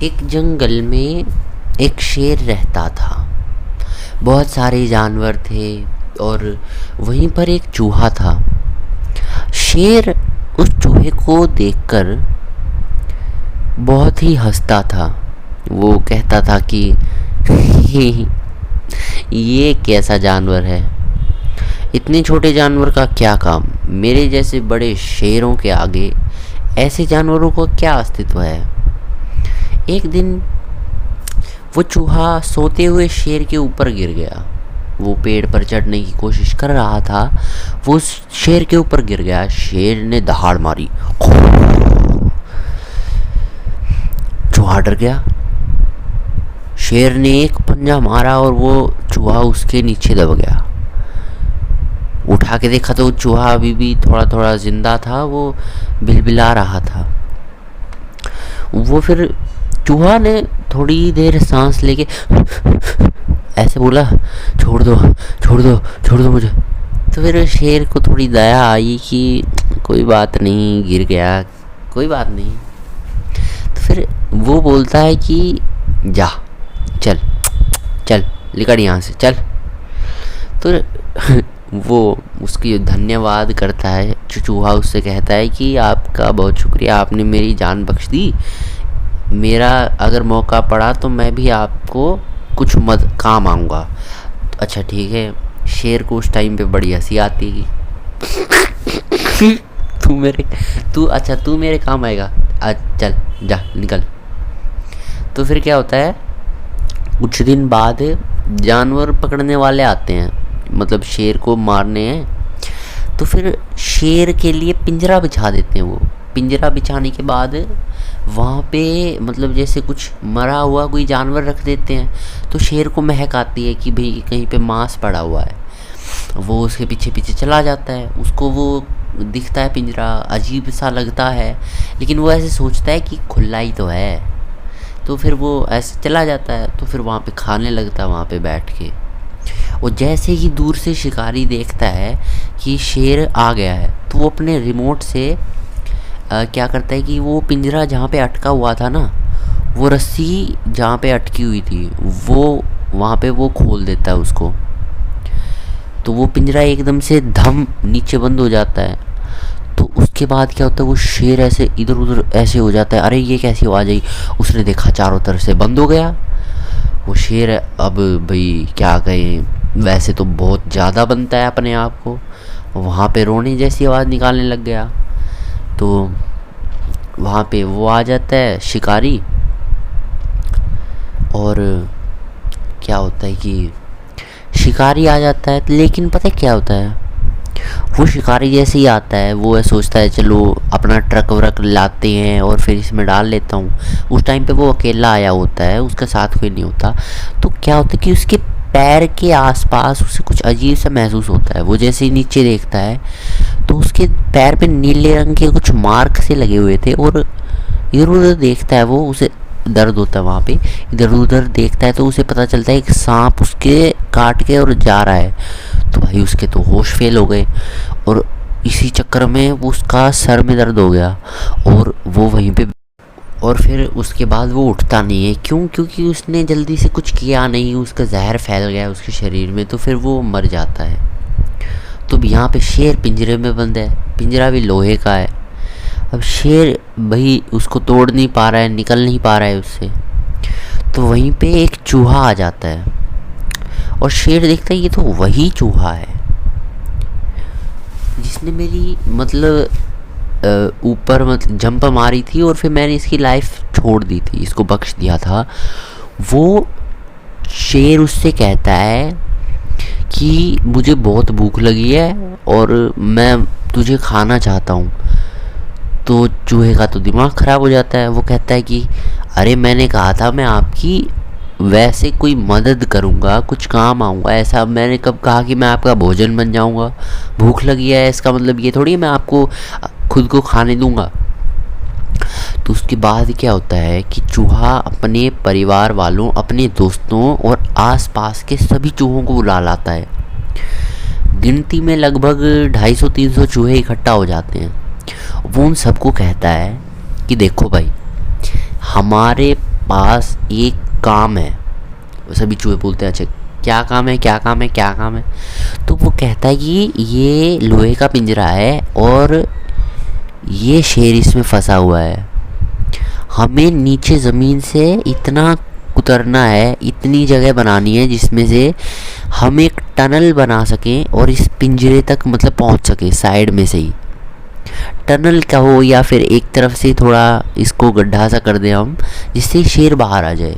एक जंगल में एक शेर रहता था। बहुत सारे जानवर थे और वहीं पर एक चूहा था। शेर उस चूहे को देखकर बहुत ही हंसता था। वो कहता था कि ये कैसा जानवर है, इतने छोटे जानवर का क्या काम, मेरे जैसे बड़े शेरों के आगे ऐसे जानवरों का क्या अस्तित्व है। एक दिन वो चूहा सोते हुए शेर के ऊपर गिर गया। वो पेड़ पर चढ़ने की कोशिश कर रहा था, वो शेर के ऊपर गिर गया। शेर ने दहाड़ मारी, चूहा डर गया। शेर ने एक पंजा मारा और वो चूहा उसके नीचे दब गया। उठा के देखा तो चूहा अभी भी थोड़ा थोड़ा जिंदा था, वो बिलबिला रहा था। वो फिर चूहा ने थोड़ी देर सांस लेके ऐसे बोला, छोड़ दो छोड़ दो छोड़ दो मुझे। तो फिर शेर को थोड़ी दया आई कि कोई बात नहीं, गिर गया, कोई बात नहीं। तो फिर वो बोलता है कि जा, चल चल निकल यहाँ से, चल। तो वो उसकी धन्यवाद करता है। चूहा उससे कहता है कि आपका बहुत शुक्रिया, आपने मेरी जान बख्श दी। मेरा अगर मौका पड़ा तो मैं भी आपको कुछ काम आऊँगा। अच्छा ठीक है। शेर को उस टाइम पे बड़ी हंसी आती है। तू मेरे काम आएगा, चल जा निकल। तो फिर क्या होता है, कुछ दिन बाद जानवर पकड़ने वाले आते हैं, मतलब शेर को मारने हैं। तो फिर शेर के लिए पिंजरा बिछा देते हैं। वो पिंजरा बिछाने के बाद वहाँ पे मतलब जैसे कुछ मरा हुआ कोई जानवर रख देते हैं, तो शेर को महक आती है कि भाई कहीं पे मांस पड़ा हुआ है। वो उसके पीछे पीछे चला जाता है। उसको वो दिखता है पिंजरा, अजीब सा लगता है, लेकिन वो ऐसे सोचता है कि खुला ही तो है। तो फिर वो ऐसे चला जाता है। तो फिर वहाँ पे खाने लगता है, वहाँ पे बैठ के। और जैसे ही दूर से शिकारी देखता है कि शेर आ गया है, तो वो अपने रिमोट से क्या करता है कि वो पिंजरा जहाँ पे अटका हुआ था ना, वो रस्सी जहाँ पे अटकी हुई थी, वो वहाँ पे वो खोल देता है उसको। तो वो पिंजरा एकदम से धम नीचे बंद हो जाता है। तो उसके बाद क्या होता है, वो शेर ऐसे इधर उधर ऐसे हो जाता है, अरे ये कैसी आवाज़ आई। उसने देखा चारों तरफ से बंद हो गया। वो शेर अब भाई क्या कहें, वैसे तो बहुत ज़्यादा बनता है अपने आप को, वहाँ पे रोने जैसी आवाज़ निकालने लग गया। तो वहाँ पे वो आ जाता है शिकारी, और क्या होता है कि शिकारी आ जाता है। लेकिन पता है क्या होता है, वो शिकारी जैसे ही आता है, वो सोचता है चलो अपना ट्रक व्रक लाते हैं और फिर इसमें डाल लेता हूँ। उस टाइम पे वो अकेला आया होता है, उसके साथ कोई नहीं होता। तो क्या होता है कि उसके पैर के आसपास उसे कुछ अजीब सा महसूस होता है। वो जैसे ही नीचे देखता है तो उसके पैर पे नीले रंग के कुछ मार्क से लगे हुए थे, और इधर उधर देखता है वो, उसे दर्द होता है वहाँ पे। इधर उधर देखता है तो उसे पता चलता है एक सांप उसके काट के और जा रहा है। तो भाई उसके तो होश फेल हो गए, और इसी चक्कर में उसका सर में दर्द हो गया और वो वहीं पे। और फिर उसके बाद वो उठता नहीं है। क्यों? क्योंकि उसने जल्दी से कुछ किया नहीं, उसका जहर फैल गया उसके शरीर में, तो फिर वो मर जाता है। तो यहाँ पे शेर पिंजरे में बंद है, पिंजरा भी लोहे का है। अब शेर भाई उसको तोड़ नहीं पा रहा है, निकल नहीं पा रहा है उससे। तो वहीं पे एक चूहा आ जाता है, और शेर देखता है ये तो वही चूहा है जिसने मेरी मतलब ऊपर मतलब जंप मारी थी, और फिर मैंने इसकी लाइफ छोड़ दी थी, इसको बख्श दिया था। वो शेर उससे कहता है कि मुझे बहुत भूख लगी है और मैं तुझे खाना चाहता हूँ। तो चूहे का तो दिमाग ख़राब हो जाता है। वो कहता है कि अरे मैंने कहा था मैं आपकी वैसे कोई मदद करूँगा, कुछ काम आऊँगा, ऐसा मैंने कब कहा कि मैं आपका भोजन बन जाऊँगा। भूख लगी है इसका मतलब ये थोड़ी मैं आपको खुद को खाने दूँगा। तो उसके बाद क्या होता है कि चूहा अपने परिवार वालों, अपने दोस्तों और आसपास के सभी चूहों को बुला लाता है। गिनती में लगभग 250-300 चूहे इकट्ठा हो जाते हैं। वो उन सबको कहता है कि देखो भाई, हमारे पास एक काम है। सभी चूहे बोलते हैं अच्छा क्या काम है, क्या काम है, क्या काम है। तो वो कहता है कि ये लोहे का पिंजरा है और ये शेर इसमें फंसा हुआ है। हमें नीचे ज़मीन से इतना उतरना है, इतनी जगह बनानी है जिसमें से हम एक टनल बना सकें और इस पिंजरे तक मतलब पहुंच सके, साइड में से ही टनल का हो या फिर एक तरफ से थोड़ा इसको गड्ढा सा कर दें हम, जिससे शेर बाहर आ जाए।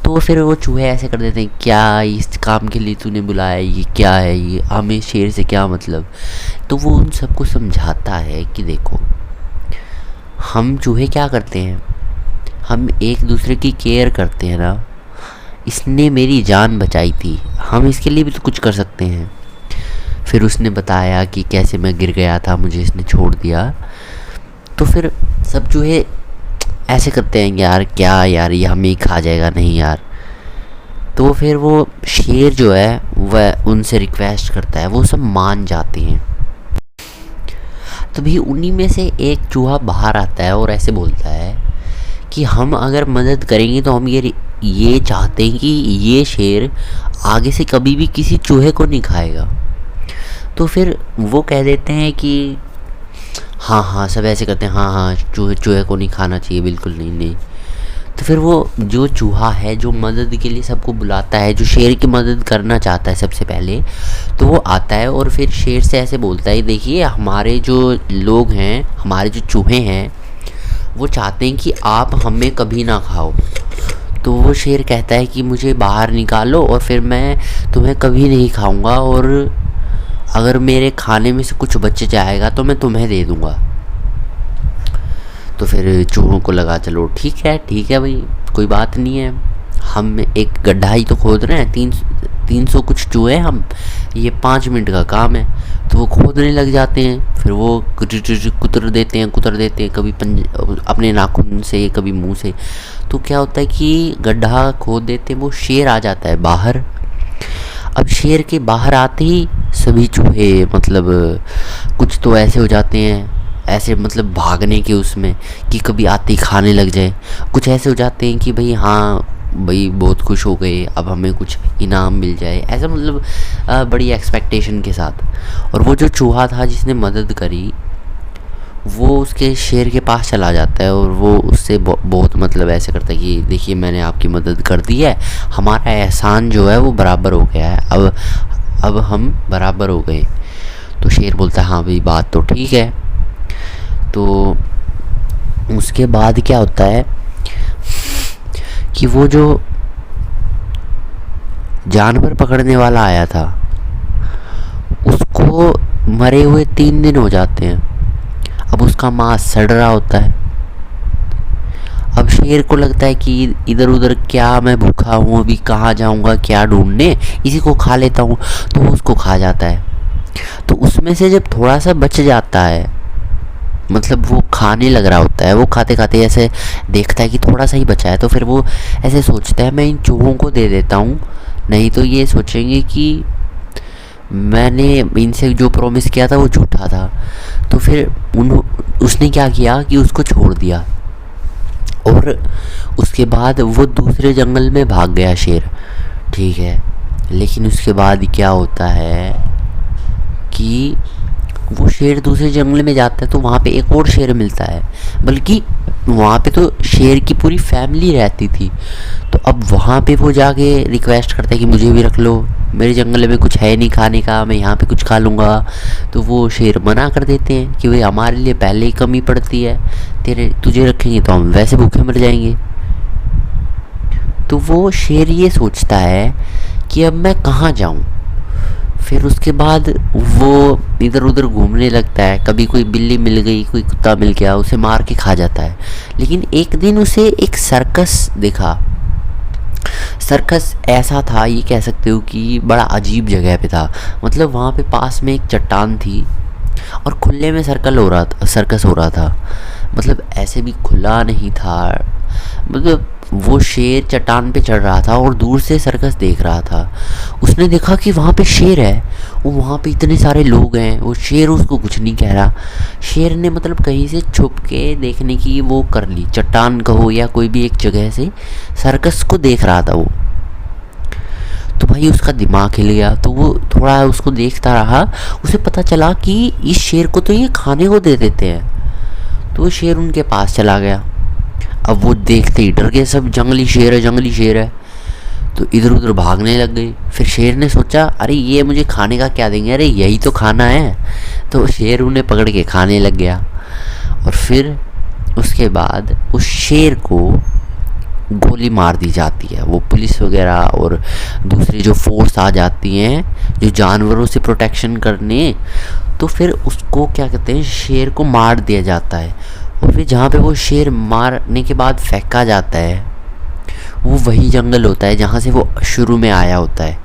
तो फिर वो चूहे ऐसे कर देते हैं, क्या इस काम के लिए तूने बुलाया, ये क्या है, ये हमें शेर से क्या मतलब। तो वो उन सबको समझाता है कि देखो हम चूहे क्या करते हैं, हम एक दूसरे की केयर करते हैं ना। इसने मेरी जान बचाई थी, हम इसके लिए भी तो कुछ कर सकते हैं। फिर उसने बताया कि कैसे मैं गिर गया था, मुझे इसने छोड़ दिया। तो फिर सब चूहे ऐसे करते हैं यार क्या यार ये हमें ही खा जाएगा, नहीं यार। तो फिर वो शेर जो है वह उनसे रिक्वेस्ट करता है, वो सब मान जाते हैं। तभी उन्हीं में से एक चूहा बाहर आता है और ऐसे बोलता है कि हम अगर मदद करेंगे तो हम ये चाहते हैं कि ये शेर आगे से कभी भी किसी चूहे को नहीं खाएगा। तो फिर वो कह देते हैं कि हाँ हाँ, सब ऐसे करते हैं, हाँ हाँ चूहे को नहीं खाना चाहिए, बिल्कुल नहीं नहीं। तो फिर वो जो चूहा है जो मदद के लिए सबको बुलाता है, जो शेर की मदद करना चाहता है सबसे पहले, तो वो आता है और फिर शेर से ऐसे बोलता है, देखिए हमारे जो लोग हैं, हमारे जो चूहे हैं, वो चाहते हैं कि आप हमें कभी ना खाओ। तो वो शेर कहता है कि मुझे बाहर निकालो और फिर मैं तुम्हें कभी नहीं खाऊंगा, और अगर मेरे खाने में से कुछ बच जाएगा तो मैं तुम्हें दे दूंगा। तो फिर चूहों को लगा चलो ठीक है भाई, कोई बात नहीं है, हम एक गड्ढा ही तो खोद रहे हैं, 300 कुछ चूहे हम, ये 5 मिनट का काम है। तो वो खोदने लग जाते हैं, फिर वो कुतर देते हैं कभी अपने नाखून से, कभी मुंह से। तो क्या होता है कि गड्ढा खोद देते हैं, वो शेर आ जाता है बाहर। अब शेर के बाहर आते ही सभी चूहे मतलब कुछ तो ऐसे हो जाते हैं, ऐसे मतलब भागने के उसमें कि कभी आते ही खाने लग जाए, कुछ ऐसे हो जाते हैं कि भाई हाँ भाई बहुत खुश हो गए, अब हमें कुछ इनाम मिल जाए, ऐसा मतलब बड़ी एक्सपेक्टेशन के साथ। और वो जो चूहा था जिसने मदद करी, वो उसके शेर के पास चला जाता है और वो उससे बहुत मतलब ऐसे करता है कि देखिए मैंने आपकी मदद कर दी है, हमारा एहसान जो है वो बराबर हो गया है, अब हम बराबर हो गए। तो शेर बोलता है हाँ भाई बात तो ठीक है। तो उसके बाद क्या होता है कि वो जो जानवर पकड़ने वाला आया था उसको मरे हुए 3 दिन हो जाते हैं। अब उसका मांस सड़ रहा होता है। अब शेर को लगता है कि इधर उधर क्या मैं भूखा हूँ, अभी कहाँ जाऊँगा क्या ढूंढने, इसी को खा लेता हूँ। तो वो उसको खा जाता है। तो उसमें से जब थोड़ा सा बच जाता है, मतलब वो खाने लग रहा होता है, वो खाते खाते ऐसे देखता है कि थोड़ा सा ही बचा है, तो फिर वो ऐसे सोचता है मैं इन चूहों को दे देता हूँ, नहीं तो ये सोचेंगे कि मैंने इनसे जो प्रॉमिस किया था वो झूठा था। तो फिर उसने क्या किया कि उसको छोड़ दिया और उसके बाद वो दूसरे जंगल में भाग गया शेर, ठीक है। लेकिन उसके बाद क्या होता है कि वो शेर दूसरे जंगल में जाता है तो वहाँ पे एक और शेर मिलता है, बल्कि वहाँ पे तो शेर की पूरी फैमिली रहती थी। तो अब वहाँ पे वो जाके रिक्वेस्ट करता है कि मुझे भी रख लो, मेरे जंगल में कुछ है नहीं खाने का, मैं यहाँ पे कुछ खा लूँगा। तो वो शेर मना कर देते हैं कि भाई हमारे लिए पहले ही कमी पड़ती है, तुझे रखेंगे तो हम वैसे भूखे मर जाएंगे। तो वो शेर ये सोचता है कि अब मैं कहाँ जाऊँ। फिर उसके बाद वो इधर उधर घूमने लगता है, कभी कोई बिल्ली मिल गई, कोई कुत्ता मिल गया, उसे मार के खा जाता है। लेकिन एक दिन उसे एक सर्कस दिखा। सर्कस ऐसा था, ये कह सकते हो कि बड़ा अजीब जगह पे था। मतलब वहाँ पे पास में एक चट्टान थी और खुले में सर्कस हो रहा था। मतलब ऐसे भी खुला नहीं था, मतलब वो शेर चट्टान पे चढ़ रहा था और दूर से सर्कस देख रहा था। उसने देखा कि वहाँ पे शेर है, वो वहाँ पे इतने सारे लोग हैं, वो शेर उसको कुछ नहीं कह रहा। शेर ने मतलब कहीं से छुप के देखने की वो कर ली, चट्टान कहो या कोई भी एक जगह से सर्कस को देख रहा था वो। तो भाई उसका दिमाग हिल गया, तो वो थोड़ा उसको देखता रहा। उसे पता चला कि इस शेर को तो ये खाने को दे देते हैं। तो वो शेर उनके पास चला गया। अब वो देखते ही डर गए सब, जंगली शेर है, जंगली शेर है। तो इधर उधर भागने लग गए। फिर शेर ने सोचा अरे ये मुझे खाने का क्या देंगे, अरे यही तो खाना है। तो शेर उन्हें पकड़ के खाने लग गया। और फिर उसके बाद उस शेर को गोली मार दी जाती है। वो पुलिस वगैरह और दूसरी जो फोर्स आ जाती हैं जो जानवरों से प्रोटेक्शन करने। तो फिर उसको क्या कहते हैं, शेर को मार दिया जाता है। और फिर जहाँ पे वो शेर मारने के बाद फेंका जाता है वो वही जंगल होता है जहाँ से वो शुरू में आया होता है।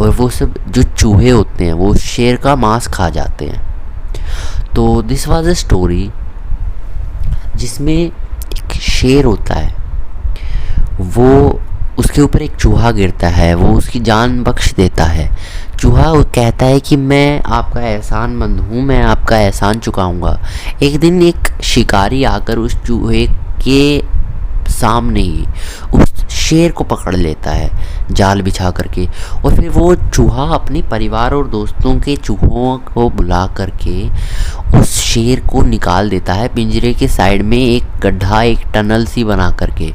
और वो सब जो चूहे होते हैं वो शेर का मांस खा जाते हैं। तो दिस वाज अ स्टोरी जिसमें एक शेर होता है, वो उसके ऊपर एक चूहा गिरता है, वो उसकी जान बख्श देता है। चूहा वो कहता है कि मैं आपका एहसानमंद हूँ, मैं आपका एहसान चुकाऊंगा। एक दिन एक शिकारी आकर उस चूहे के सामने ही उस शेर को पकड़ लेता है जाल बिछा करके। और फिर वो चूहा अपने परिवार और दोस्तों के चूहों को बुला करके उस शेर को निकाल देता है पिंजरे के साइड में एक गड्ढा, एक टनल सी बना करके।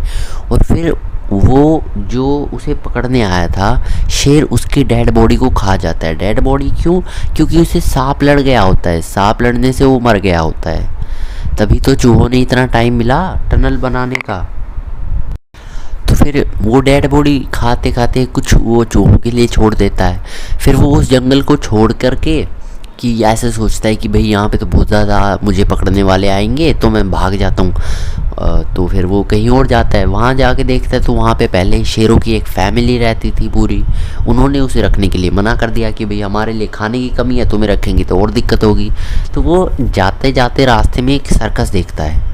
और फिर वो जो उसे पकड़ने आया था शेर उसकी डेड बॉडी को खा जाता है। डेड बॉडी क्यों? क्योंकि उसे सांप लड़ गया होता है, सांप लड़ने से वो मर गया होता है। तभी तो चूहों ने इतना टाइम मिला टनल बनाने का। तो फिर वो डेड बॉडी खाते खाते कुछ वो चूहों के लिए छोड़ देता है। फिर वो उस जंगल को छोड़ करके कि ऐसे सोचता है कि भाई यहाँ पे तो बहुत ज़्यादा मुझे पकड़ने वाले आएंगे, तो मैं भाग जाता हूँ। तो फिर वो कहीं और जाता है। वहाँ जाके देखता है तो वहाँ पे पहले शेरों की एक फैमिली रहती थी पूरी। उन्होंने उसे रखने के लिए मना कर दिया कि भाई हमारे लिए खाने की कमी है, तुम्हें रखेंगे तो और दिक्कत होगी। तो वो जाते जाते रास्ते में एक सर्कस देखता है।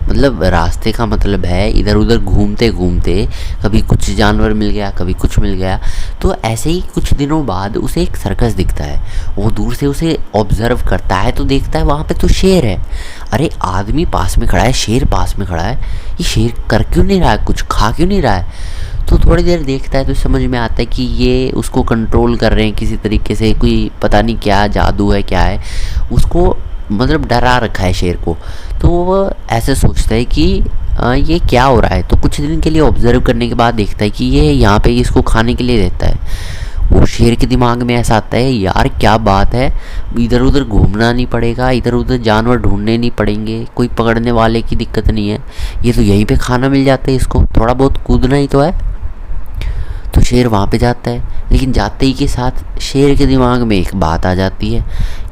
मतलब रास्ते का मतलब है इधर उधर घूमते घूमते कभी कुछ जानवर मिल गया, कभी कुछ मिल गया। तो ऐसे ही कुछ दिनों बाद उसे एक सर्कस दिखता है। वो दूर से उसे ऑब्जर्व करता है तो देखता है वहाँ पे तो शेर है। अरे आदमी पास में खड़ा है, शेर पास में खड़ा है, ये शेर कर क्यों नहीं रहा है, कुछ खा क्यों नहीं रहा है। तो थोड़ी देर देखता है तो समझ में आता है कि ये उसको कंट्रोल कर रहे हैं किसी तरीके से, कोई पता नहीं क्या जादू है क्या है, उसको मतलब डरा रखा है शेर को। तो वो ऐसे सोचता है कि ये क्या हो रहा है। तो कुछ दिन के लिए ऑब्जर्व करने के बाद देखता है कि ये यहाँ पे इसको खाने के लिए देता है। वो शेर के दिमाग में ऐसा आता है यार क्या बात है, इधर उधर घूमना नहीं पड़ेगा, इधर उधर जानवर ढूंढने नहीं पड़ेंगे, कोई पकड़ने वाले की दिक्कत नहीं है, ये तो यहीं पे खाना मिल जाता है, इसको थोड़ा बहुत कूदना ही तो है। तो शेर वहाँ पे जाता है। लेकिन जाते ही के साथ शेर के दिमाग में एक बात आ जाती है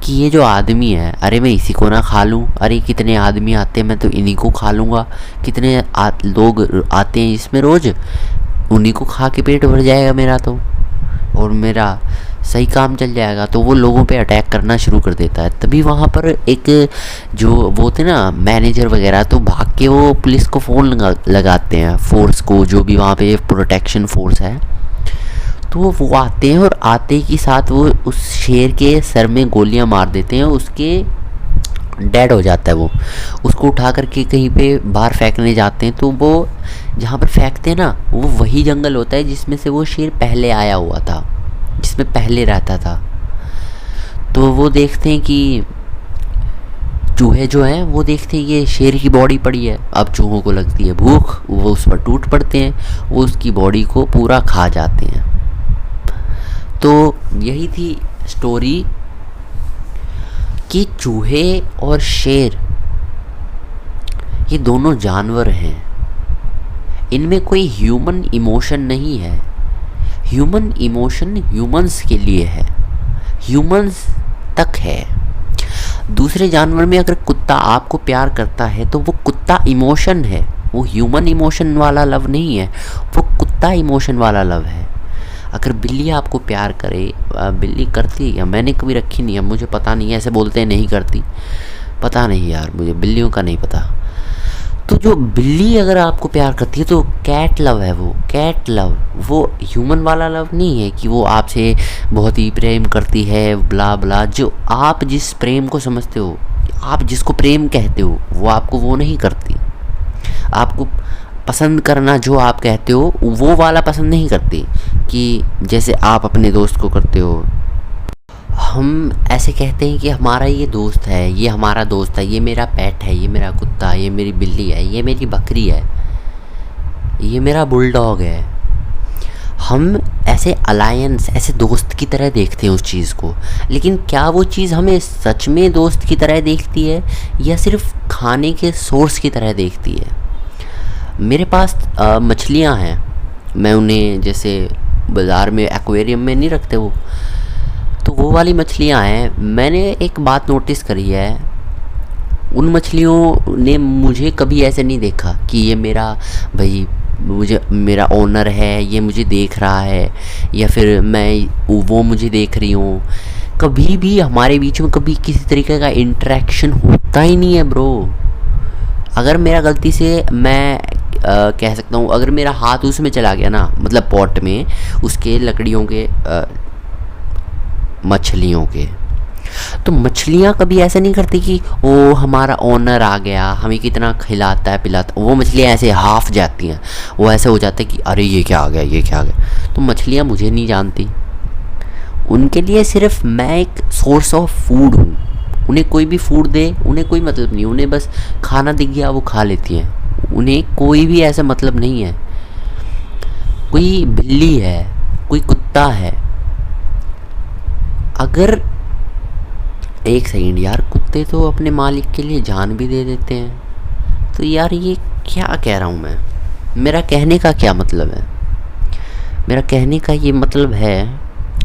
कि ये जो आदमी है, अरे मैं इसी को ना खा लूँ, अरे कितने आदमी आते हैं मैं तो इन्हीं को खा लूँगा, कितने लोग आते हैं इसमें रोज़, उन्हीं को खा के पेट भर जाएगा मेरा तो, और मेरा सही काम चल जाएगा। तो वो लोगों पे अटैक करना शुरू कर देता है। तभी वहाँ पर एक जो वो थे ना मैनेजर वगैरह, तो भाग के वो पुलिस को फ़ोन लगाते हैं, फोर्स को, जो भी वहाँ पे प्रोटेक्शन फोर्स है। तो वो आते हैं और आते के साथ वो उस शेर के सर में गोलियां मार देते हैं, उसके डेड हो जाता है वो। उसको उठा करके कहीं पे बाहर फेंकने जाते हैं। तो वो जहाँ पर फेंकते हैं ना वो वही जंगल होता है जिसमें से वो शेर पहले आया हुआ था, जिसमें पहले रहता था। तो वो देखते हैं कि चूहे जो हैं वो देखते हैं ये शेर की बॉडी पड़ी है। अब चूहों को लगती है भूख, वो उस पर टूट पड़ते हैं, वो उसकी बॉडी को पूरा खा जाते हैं। तो यही थी स्टोरी कि चूहे और शेर ये दोनों जानवर हैं, इनमें कोई ह्यूमन इमोशन नहीं है। ह्यूमन इमोशन ह्यूमंस के लिए है, ह्यूमंस तक है। दूसरे जानवर में अगर कुत्ता आपको प्यार करता है तो वो कुत्ता इमोशन है, वो ह्यूमन इमोशन वाला लव नहीं है, वो कुत्ता इमोशन वाला लव है। अगर बिल्ली आपको प्यार करे, बिल्ली करती है, मैंने कभी रखी नहीं है, मुझे पता नहीं है, ऐसे बोलते हैं नहीं करती, पता नहीं यार, मुझे बिल्लियों का नहीं पता। तो जो बिल्ली अगर आपको प्यार करती है तो कैट लव है, वो कैट लव, वो ह्यूमन वाला लव नहीं है कि वो आपसे बहुत ही प्रेम करती है ब्ला ब्ला। जो आप जिस प्रेम को समझते हो, आप जिसको प्रेम कहते हो, वो आपको वो नहीं करती। आपको पसंद करना जो आप कहते हो वो वाला पसंद नहीं करती, कि जैसे आप अपने दोस्त को करते हो। हम ऐसे कहते हैं कि हमारा ये दोस्त है, ये हमारा दोस्त है, ये मेरा पेट है, ये मेरा कुत्ता है, ये मेरी बिल्ली है, ये मेरी बकरी है, ये मेरा बुलडॉग है। हम ऐसे अलायंस, ऐसे दोस्त की तरह देखते हैं उस चीज़ को। लेकिन क्या वो चीज़ हमें सच में दोस्त की तरह देखती है या सिर्फ खाने के सोर्स की तरह देखती है? मेरे पास मछलियाँ हैं, मैं उन्हें जैसे बाज़ार में एक्वेरियम में नहीं रखते तो वो वाली मछलियाँ हैं। मैंने एक बात नोटिस करी है, उन मछलियों ने मुझे कभी ऐसे नहीं देखा कि ये मेरा भाई, मुझे मेरा ओनर है, ये मुझे देख रहा है, या फिर वो मुझे देख रही हूँ। कभी भी हमारे बीच में कभी किसी तरीके का इंटरेक्शन होता ही नहीं है ब्रो। अगर मेरा गलती से मैं कह सकता हूँ, अगर मेरा हाथ उसमें चला गया ना, मतलब पॉट में, उसके लकड़ियों के मछलियों के, तो मछलियाँ कभी ऐसा नहीं करती कि वो हमारा ओनर आ गया, हमें कितना खिलाता है पिलाता। वो मछलियाँ ऐसे हाफ जाती हैं, वो ऐसे हो जाता है कि अरे ये क्या आ गया, ये क्या आ गया। तो मछलियाँ मुझे नहीं जानती, उनके लिए सिर्फ मैं एक सोर्स ऑफ फूड हूँ। उन्हें कोई भी फूड दे, उन्हें कोई मतलब नहीं, उन्हें बस खाना दिख गया वो खा लेती हैं, उन्हें कोई भी ऐसा मतलब नहीं है। कोई बिल्ली है, कोई कुत्ता है, अगर एक सेकंड यार, कुत्ते तो अपने मालिक के लिए जान भी दे देते हैं। तो यार ये क्या कह रहा हूँ मैं, मेरा कहने का क्या मतलब है? मेरा कहने का ये मतलब है,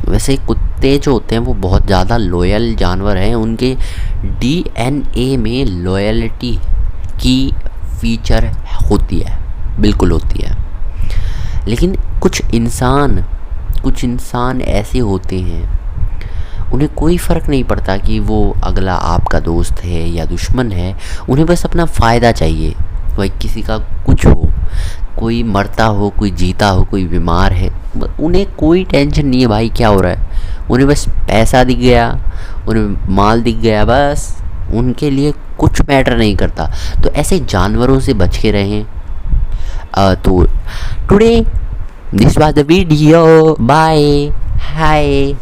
वैसे कुत्ते जो होते हैं वो बहुत ज़्यादा लॉयल जानवर हैं, उनके डीएनए में लॉयल्टी की फीचर होती है, बिल्कुल होती है। लेकिन कुछ इंसान ऐसे होते हैं, उन्हें कोई फ़र्क नहीं पड़ता कि वो अगला आपका दोस्त है या दुश्मन है, उन्हें बस अपना फ़ायदा चाहिए। भाई किसी का कुछ हो, कोई मरता हो, कोई जीता हो, कोई बीमार है, उन्हें कोई टेंशन नहीं है भाई क्या हो रहा है। उन्हें बस पैसा दिख गया, उन्हें माल दिख गया, बस उनके लिए कुछ मैटर नहीं करता। तो ऐसे जानवरों से बच के रहें। तो today this was the video, bye, hi,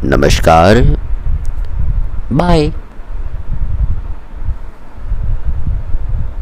नमस्कार, बाय।